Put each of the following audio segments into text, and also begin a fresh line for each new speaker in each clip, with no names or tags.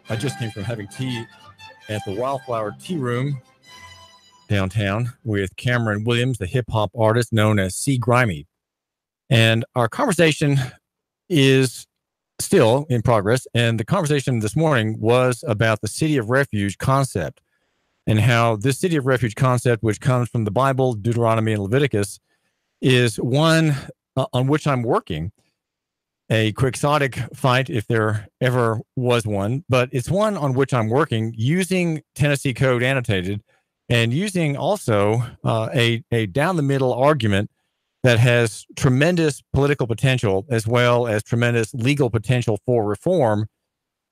I just came from having tea at the Wildflower Tea Room downtown with Cameron Williams, the hip hop artist known as C. Grimy. And our conversation is still in progress. And the conversation this morning was about the city of refuge concept and how this city of refuge concept, which comes from the Bible, Deuteronomy, and Leviticus, is one on which I'm working. A quixotic fight, if there ever was one, but it's one on which I'm working using Tennessee Code annotated and using also a down the middle argument that has tremendous political potential as well as tremendous legal potential for reform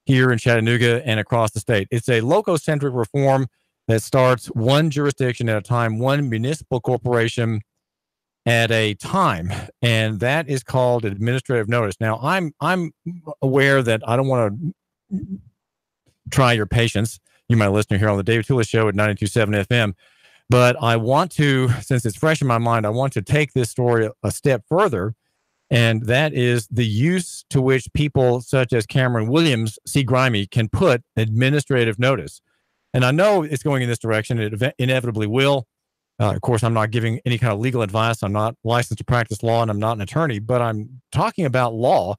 here in Chattanooga and across the state. It's a loco-centric reform that starts one jurisdiction at a time, one municipal corporation at a time, and that is called administrative notice. Now, I'm aware that I don't want to try your patience, you my listener here on the David Tula Show at 92.7 FM, but I want to, since it's fresh in my mind, I want to take this story a step further, and that is the use to which people such as Cameron Williams, C. Grimy, can put administrative notice. And I know it's going in this direction. It inevitably will. Of course, I'm not giving any kind of legal advice. I'm not licensed to practice law, and I'm not an attorney, but I'm talking about law,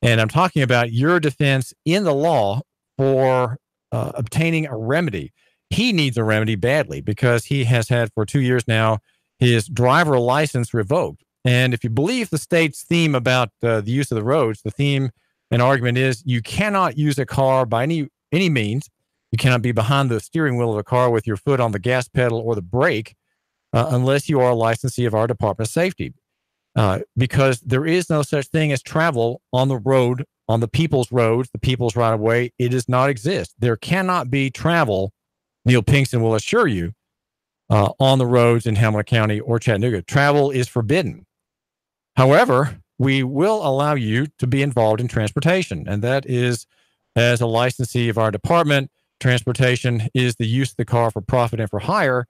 and I'm talking about your defense in the law for obtaining a remedy. He needs a remedy badly because he has had for 2 years now his driver license revoked. And if you believe the state's theme about the use of the roads, the theme and argument is you cannot use a car by any means. You cannot be behind the steering wheel of a car with your foot on the gas pedal or the brake. Unless you are a licensee of our Department of Safety, because there is no such thing as travel on the road, on the people's roads, the people's right of way. It does not exist. There cannot be travel, Neil Pinkston will assure you, on the roads in Hamilton County or Chattanooga. Travel is forbidden. However, we will allow you to be involved in transportation, and that is, as a licensee of our department, transportation is the use of the car for profit and for hire,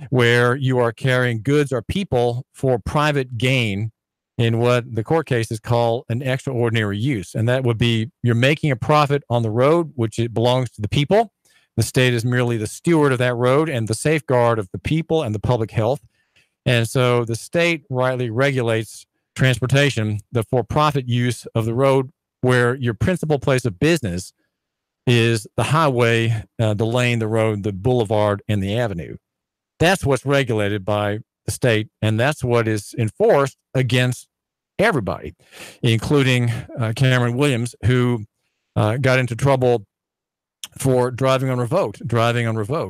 where you are carrying goods or people for private gain in what the court cases call an extraordinary use. And that would be you're making a profit on the road, which it belongs to the people. The state is merely the steward of that road and the safeguard of the people and the public health. And so the state rightly regulates transportation, the for-profit use of the road, where your principal place of business is the highway, the lane, the road, the boulevard, and the avenue. That's what's regulated by the state, and that's what is enforced against everybody, including Cameron Williams, who got into trouble for driving unrevoked.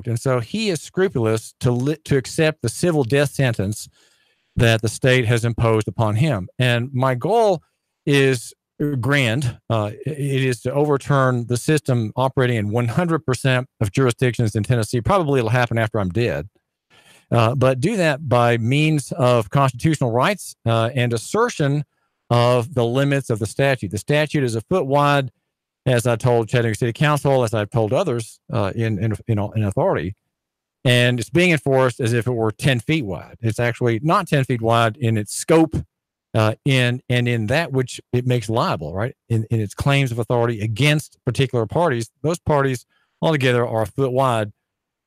And so he is scrupulous to accept the civil death sentence that the state has imposed upon him. And my goal is grand. It is to overturn the system operating in 100% of jurisdictions in Tennessee. Probably it'll happen after I'm dead. But do that by means of constitutional rights and assertion of the limits of the statute. The statute is a foot wide, as I told Chattanooga City Council, as I've told others in authority, and it's being enforced as if it were 10 feet wide. It's actually not 10 feet wide in its scope, in that which it makes liable, right? In its claims of authority against particular parties. Those parties altogether are a foot wide.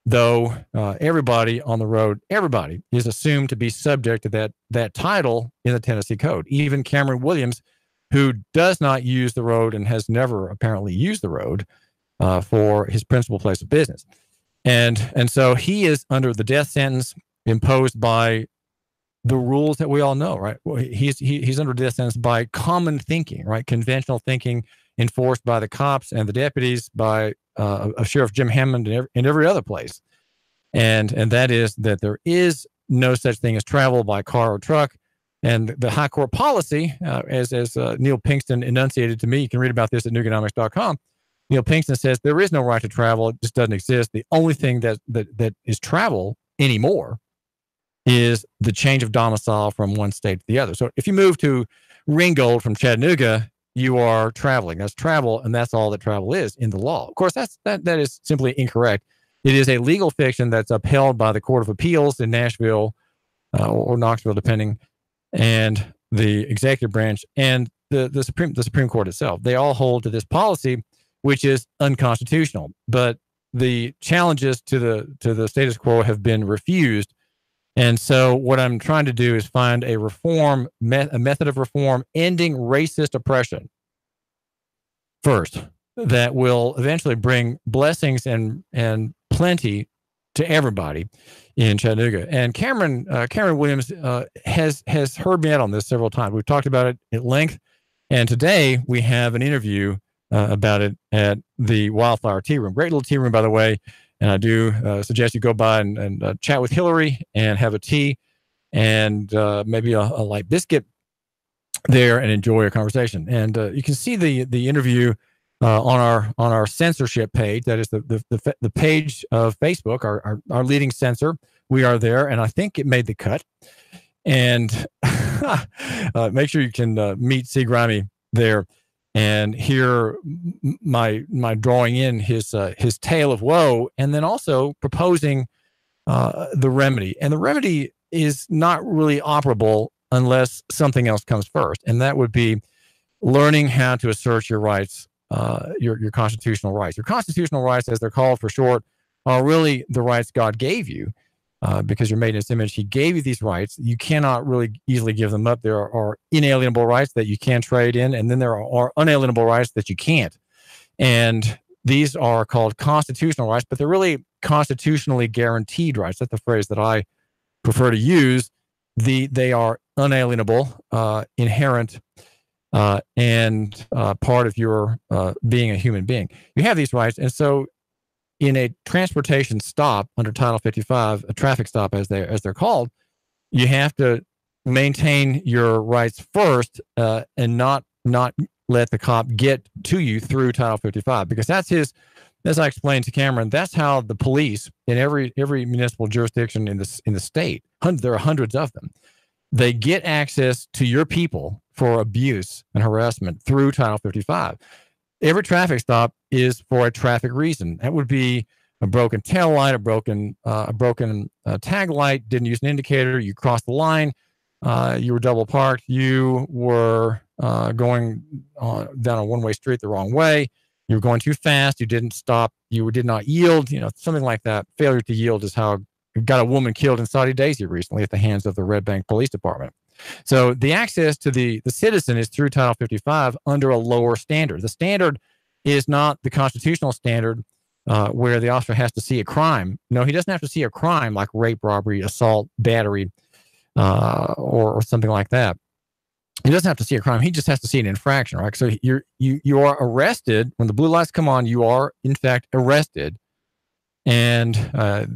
Though everybody on the road, everybody is assumed to be subject to that title in the Tennessee Code. Even Cameron Williams, who does not use the road and has never apparently used the road for his principal place of business. And so he is under the death sentence imposed by the rules that we all know, right? He's under death sentence by common thinking, right? Conventional thinking enforced by the cops and the deputies, by Sheriff Jim Hammond and every other place. And that is that there is no such thing as travel by car or truck. And the high court policy, as Neil Pinkston enunciated to me, you can read about this at Neweconomics.com. Neil Pinkston says there is no right to travel. It just doesn't exist. The only thing that is travel anymore is the change of domicile from one state to the other. So if you move to Ringgold from Chattanooga, you are traveling. That's travel, and that's all that travel is in the law. Of course, that is simply incorrect. It is a legal fiction that's upheld by the Court of Appeals in Nashville or Knoxville, depending, and the executive branch and the Supreme Court itself. They all hold to this policy, which is unconstitutional. But the challenges to the status quo have been refused. And so what I'm trying to do is find a method of reform ending racist oppression first that will eventually bring blessings and plenty to everybody in Chattanooga. And Cameron Williams has heard me out on this several times. We've talked about it at length, and today we have an interview about it at the Wildflower Tea Room. Great little tea room, by the way. And I do suggest you go by and chat with Hillary and have a tea and maybe a light biscuit there and enjoy a conversation. And you can see the interview on our censorship page. That is the page of Facebook, our leading censor. We are there, and I think it made the cut. And make sure you can meet C. Grimy there and hear my drawing in his tale of woe, and then also proposing the remedy. And the remedy is not really operable unless something else comes first, and that would be learning how to assert your rights, your constitutional rights. Your constitutional rights, as they're called for short, are really the rights God gave you. Because you're made in His image, He gave you these rights. You cannot really easily give them up. There are inalienable rights that you can trade in, and then there are unalienable rights that you can't. And these are called constitutional rights, but they're really constitutionally guaranteed rights. That's the phrase that I prefer to use. They are unalienable, inherent, and part of your being a human being. You have these rights, and so in a transportation stop under Title 55, a traffic stop as they're called, you have to maintain your rights first and not let the cop get to you through Title 55, because that's his. As I explained to Cameron, that's how the police in every municipal jurisdiction in the state, there are hundreds of them, they get access to your people for abuse and harassment through Title 55. Every traffic stop is for a traffic reason. That would be a broken tail light, a broken tag light, didn't use an indicator, you crossed the line, you were double parked, you were going down a one-way street the wrong way, you were going too fast, you didn't stop, you did not yield, something like that. Failure to yield is how got a woman killed in Saudi Daisy recently at the hands of the Red Bank Police Department. So the access to the citizen is through Title 55 under a lower standard. The standard is not the constitutional standard where the officer has to see a crime. No, he doesn't have to see a crime like rape, robbery, assault, battery, or something like that. He doesn't have to see a crime. He just has to see an infraction, right? So you are arrested. When the blue lights come on, you are, in fact, arrested. And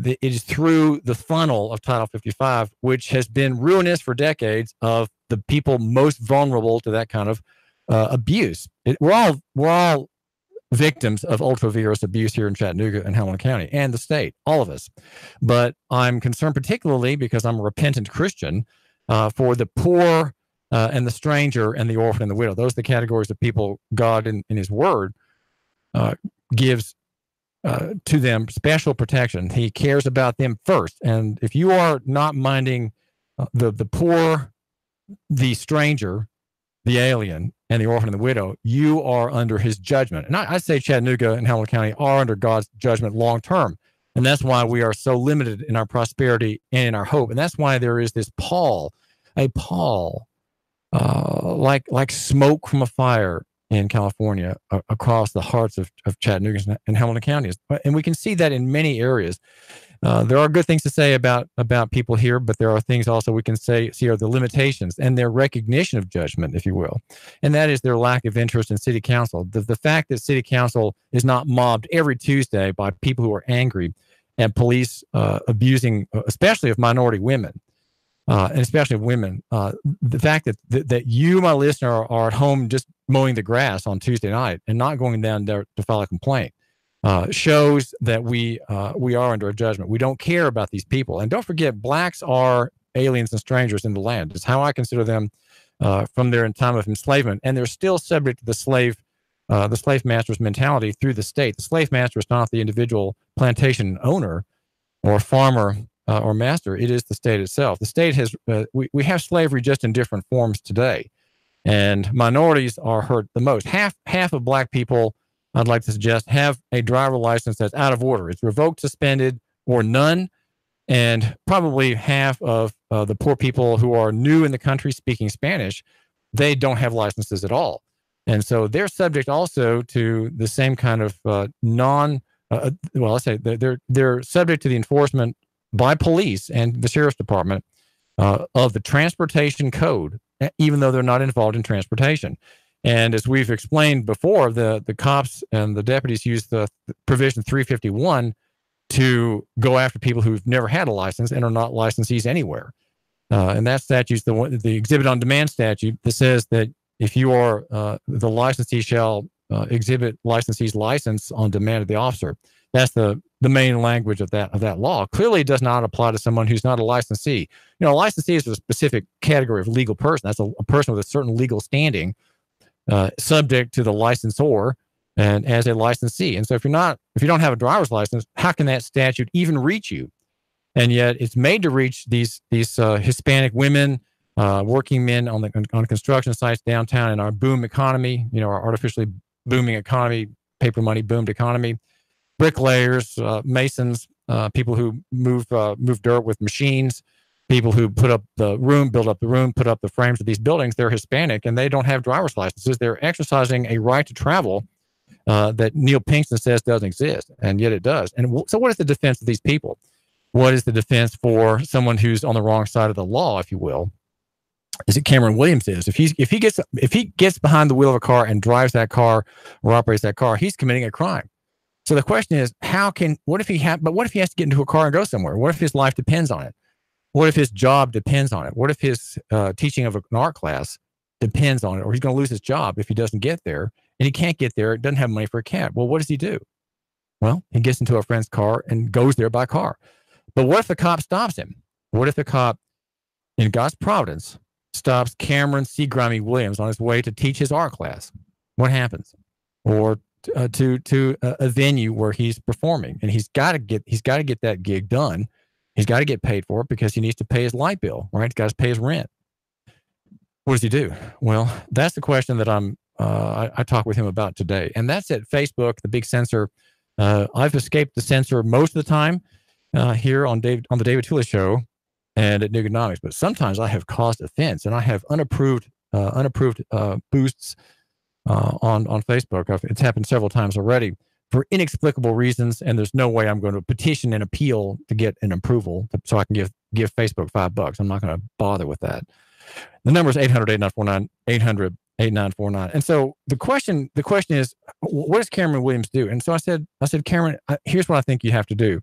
it is through the funnel of Title 55, which has been ruinous for decades of the people most vulnerable to that kind of abuse. We're all victims of ultra-virus abuse here in Chattanooga and Hamilton County and the state, all of us. But I'm concerned particularly because I'm a repentant Christian for the poor and the stranger and the orphan and the widow. Those are the categories of people God in His Word gives to them special protection. He cares about them first. And if you are not minding the poor, the stranger, the alien, and the orphan and the widow, you are under His judgment. And I say Chattanooga and Hamilton County are under God's judgment long term. And that's why we are so limited in our prosperity and in our hope. And that's why there is this pall, like smoke from a fire in California across the hearts of Chattanooga and Hamilton counties. And we can see that in many areas. There are good things to say about people here, but there are things also we can see are the limitations and their recognition of judgment, if you will. And that is their lack of interest in city council. The fact that city council is not mobbed every Tuesday by people who are angry and police abusing, especially of minority women, and especially of women. The fact that you, my listener, are at home just mowing the grass on Tuesday night and not going down there to file a complaint shows that we are under a judgment. We don't care about these people. And don't forget, blacks are aliens and strangers in the land. It's how I consider them from their time of enslavement. And they're still subject to the slave master's mentality through the state. The slave master is not the individual plantation owner or farmer or master. It is the state itself. The state has, we have slavery just in different forms today. And minorities are hurt the most. Half of black people I'd like to suggest have a driver license that's out of order. It's revoked, suspended, or none. And probably half of the poor people who are new in the country speaking Spanish, they don't have licenses at all. And so they're subject also to the same kind of let's say they're subject to the enforcement by police and the sheriff's department of the transportation code, even though they're not involved in transportation. And as we've explained before, the cops and the deputies use the provision 351 to go after people who've never had a license and are not licensees anywhere. And that statute's the exhibit on demand statute that says that if you are the licensee shall exhibit licensee's license on demand of the officer. That's the main language of that law. Clearly, it does not apply to someone who's not a licensee. You know, a licensee is a specific category of legal person. That's a person with a certain legal standing, subject to the licensor and as a licensee. And so if you don't have a driver's license, how can that statute even reach you? And yet it's made to reach these Hispanic women, working men on construction sites downtown in our boom economy, our artificially booming economy, paper money boomed economy, bricklayers, masons, people who move dirt with machines, people who build up the room, put up the frames of these buildings. They're Hispanic and they don't have driver's licenses. They're exercising a right to travel that Neil Pinkston says doesn't exist, and yet it does. And so what is the defense of these people? What is the defense for someone who's on the wrong side of the law, if you will? Is it Cameron Williams is? If he gets behind the wheel of a car and drives that car or operates that car, he's committing a crime. So the question is, what if he has to get into a car and go somewhere? What if his life depends on it? What if his job depends on it? What if his teaching of an art class depends on it, or he's going to lose his job if he doesn't get there, and he can't get there, doesn't have money for a cab? Well, what does he do? Well, he gets into a friend's car and goes there by car. But what if the cop stops him? What if the cop, in God's providence, stops Cameron C. Grimy Williams on his way to teach his art class? What happens? Or to a venue where he's performing, and he's got to get that gig done. He's got to get paid for it because he needs to pay his light bill, right? He's got to pay his rent. What does he do? Well, that's the question that I talk with him about today, and that's at Facebook, the big censor. I've escaped the censor most of the time here on the David Tula Show and at Nugonomics, but sometimes I have caused offense, and I have unapproved boosts on Facebook. It's happened several times already for inexplicable reasons, and there's no way I'm going to petition and appeal to get an approval so I can give Facebook $5. I'm not going to bother with that. The number is 800-8949, 800-8949. And so the question is, what does Cameron Williams do? And so I said, Cameron, here's what I think you have to do.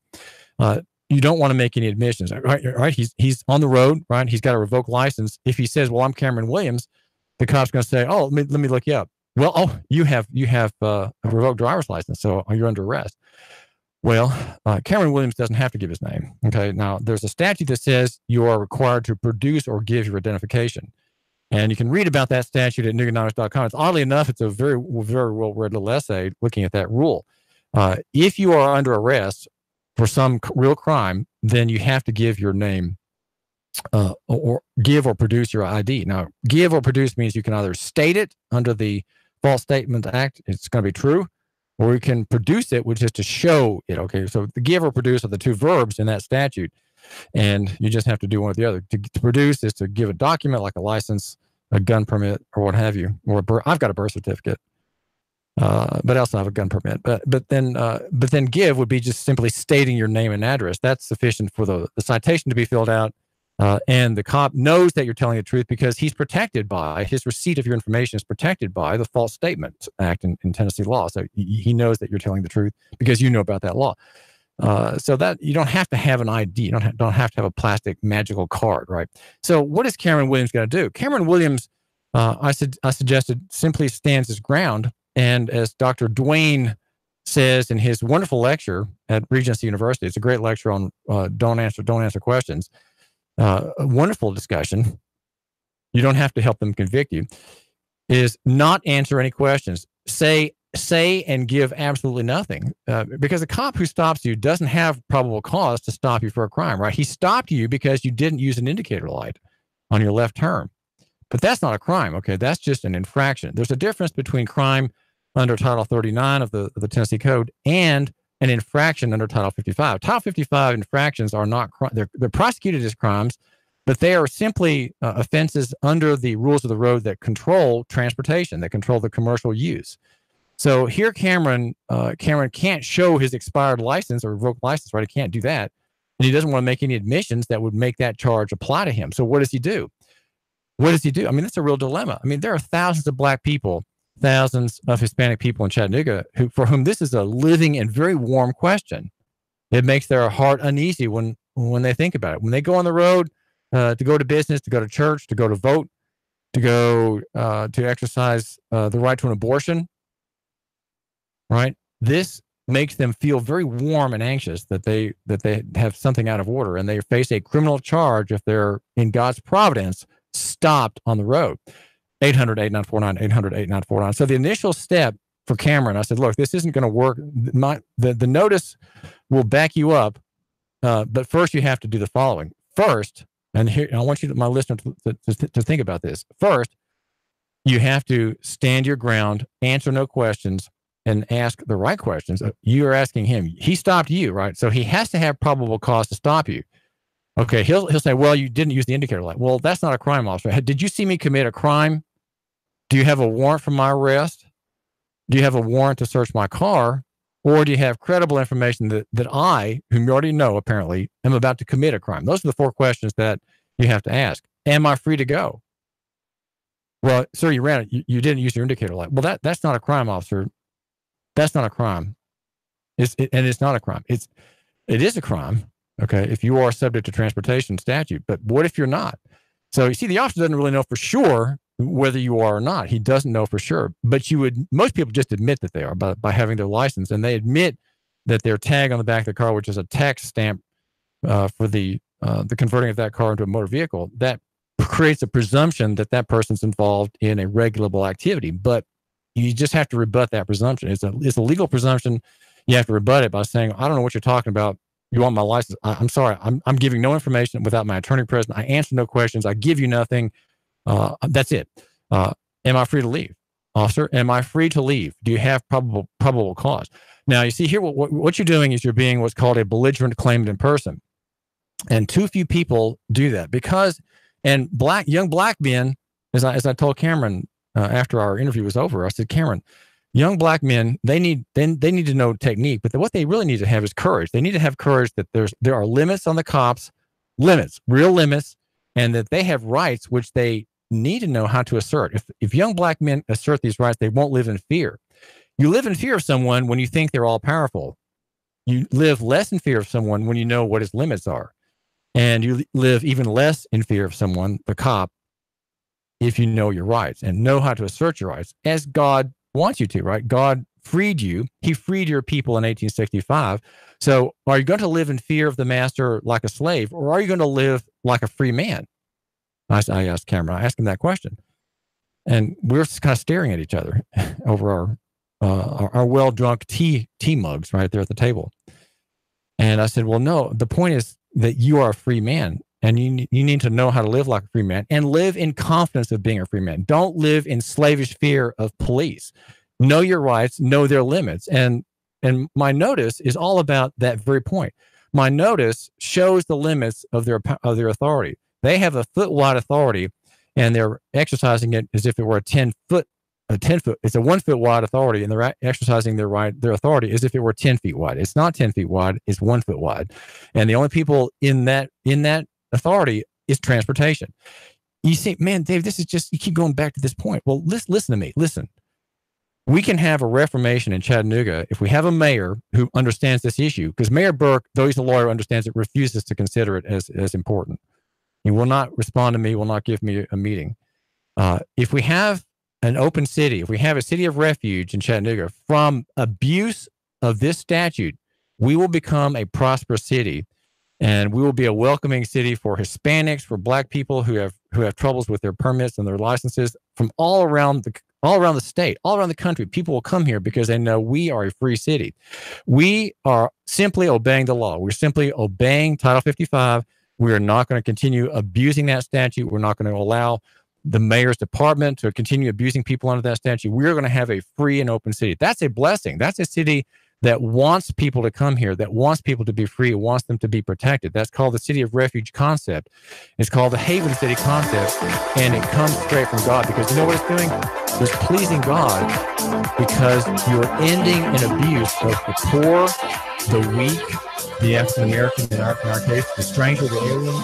You don't want to make any admissions, right? He's on the road, right? He's got a revoked license. If he says, well, I'm Cameron Williams, the cop's going to say, oh, let me look you up. Well, you have a revoked driver's license, so you're under arrest. Well, Cameron Williams doesn't have to give his name. Okay. Now, there's a statute that says you are required to produce or give your identification. And you can read about that statute at Nugonomics.com. It's oddly enough, it's a very, very well-read little essay looking at that rule. If you are under arrest for some real crime, then you have to give your name or give or produce your ID. Now, give or produce means you can either state it under the False Statement Act, it's going to be true, or you can produce it, which is to show it. Okay, so the give or produce are the two verbs in that statute, and you just have to do one or the other. To produce is to give a document like a license, a gun permit, or what have you. Or I've got a birth certificate, but I also have a gun permit. But then give would be just simply stating your name and address. That's sufficient for the citation to be filled out. And the cop knows that you're telling the truth because he's protected by his receipt of your information is protected by the False Statement Act in Tennessee law. So he knows that you're telling the truth because you know about that law. So that you don't have to have an ID. You don't have to have a plastic magical card, right? So what is Cameron Williams going to do? Cameron Williams, I suggested, simply stands his ground. And as Dr. Dwayne says in his wonderful lecture at Regency University, it's a great lecture on don't answer questions. A wonderful discussion. You don't have to help them convict you. Is not answer any questions. Say and give absolutely nothing. Because a cop who stops you doesn't have probable cause to stop you for a crime, right? He stopped you because you didn't use an indicator light on your left turn. But that's not a crime, okay? That's just an infraction. There's a difference between crime under Title 39 of the Tennessee Code and an infraction under Title 55. Title 55 infractions are not, they're prosecuted as crimes, but they are simply offenses under the rules of the road that control transportation, that control the commercial use. So here Cameron can't show his expired license or revoked license, right? He can't do that. And he doesn't want to make any admissions that would make that charge apply to him. So what does he do? What does he do? I mean, that's a real dilemma. I mean, there are thousands of black people, thousands of Hispanic people in Chattanooga for whom this is a living and very warm question. It makes their heart uneasy when they think about it. When they go on the road to go to business, to go to church, to go to vote, to go to exercise the right to an abortion, right? This makes them feel very warm and anxious that they have something out of order, and they face a criminal charge if they're, in God's providence, stopped on the road. 800-8949, 800-8949. So the initial step for Cameron, I said, look, this isn't going to work. The notice will back you up, but first you have to do the following. First, and here I want you, my listener, to think about this. First, you have to stand your ground, answer no questions, and ask the right questions. You are asking him. He stopped you, right? So he has to have probable cause to stop you. Okay, he'll say, well, you didn't use the indicator light. Well, that's not a crime, officer. Did you see me commit a crime? Do you have a warrant for my arrest? Do you have a warrant to search my car? Or do you have credible information that I, whom you already know apparently, am about to commit a crime? Those are the four questions that you have to ask. Am I free to go? Well, sir, you ran it. You didn't use your indicator light. Well, that's not a crime, officer. That's not a crime. It's not a crime. It is a crime, okay, if you are subject to transportation statute. But what if you're not? So you see, the officer doesn't really know for sure whether you are or not. He doesn't know for sure. But most people just admit that they are by having their license, and they admit that their tag on the back of the car, which is a tax stamp for the converting of that car into a motor vehicle, that creates a presumption that that person's involved in a regulable activity. But you just have to rebut that presumption. It's a legal presumption. You have to rebut it by saying, I don't know what you're talking about. You want my license? I'm sorry. I'm giving no information without my attorney present. I answer no questions. I give you nothing. That's it. Am I free to leave? Officer, am I free to leave? Do you have probable cause? Now, you see here, what you're doing is you're being what's called a belligerent claimant in person. And too few people do that because, and young black men, as I told Cameron after our interview was over, I said, Cameron, young black men, they need to know technique, but what they really need to have is courage. They need to have courage that there are limits on the cops, real limits, and that they have rights which they need to know how to assert. If young black men assert these rights, they won't live in fear. You live in fear of someone when you think they're all powerful. You live less in fear of someone when you know what his limits are. And you live even less in fear of someone, the cop, if you know your rights and know how to assert your rights, as God wants you to, right? God freed you. He freed your people in 1865. So are you going to live in fear of the master like a slave, or are you going to live like a free man? I asked Cameron, I asked him that question. And we were kind of staring at each other over our well-drunk tea mugs right there at the table. And I said, well, no, the point is that you are a free man, and you need to know how to live like a free man and live in confidence of being a free man. Don't live in slavish fear of police. Know your rights, know their limits. And my notice is all about that very point. My notice shows the limits of their authority. They have a foot-wide authority, and they're exercising it as if it were a 10-foot. It's a 1 foot wide authority, and they're exercising their authority as if it were 10 feet wide. It's not 10 feet wide; it's 1 foot wide, and the only people in that authority is transportation. You see, man, Dave, this is just, you keep going back to this point. Well, listen to me. Listen, we can have a reformation in Chattanooga if we have a mayor who understands this issue, because Mayor Burke, though he's a lawyer, understands it, refuses to consider it as important. He will not respond to me, will not give me a meeting. If we have an open city, if we have a city of refuge in Chattanooga from abuse of this statute, we will become a prosperous city, and we will be a welcoming city for Hispanics, for black people who have troubles with their permits and their licenses from all around the state, all around the country. People will come here because they know we are a free city. We are simply obeying the law. We're simply obeying Title 55. We are not going to continue abusing that statute. We're not going to allow the mayor's department to continue abusing people under that statute. We're going to have a free and open city. That's a blessing. That's a city that wants people to come here, that wants people to be free, wants them to be protected. That's called the city of refuge concept. It's called the Haven City concept, and it comes straight from God, because you know what it's doing? It's pleasing God, because you're ending an abuse of the poor, the weak, the African American, in our case, the stranger, the alien,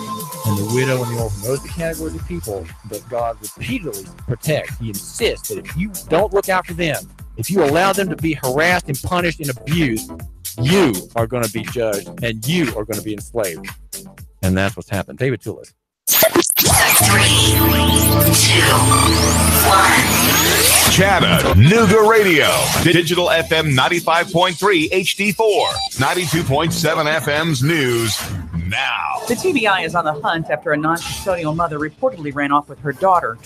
and the widow and the orphan. Those are the categories of people that God repeatedly protects. He insists that if you don't look out for them, if you allow them to be harassed and punished and abused, you are going to be judged and you are going to be enslaved. And that's what's happened. David Toulis.
3, 2, 1.
Chattanooga Radio. Digital FM 95.3 HD4. 92.7 FM's news now.
The TBI is on the hunt after a non-custodial mother reportedly ran off with her daughter.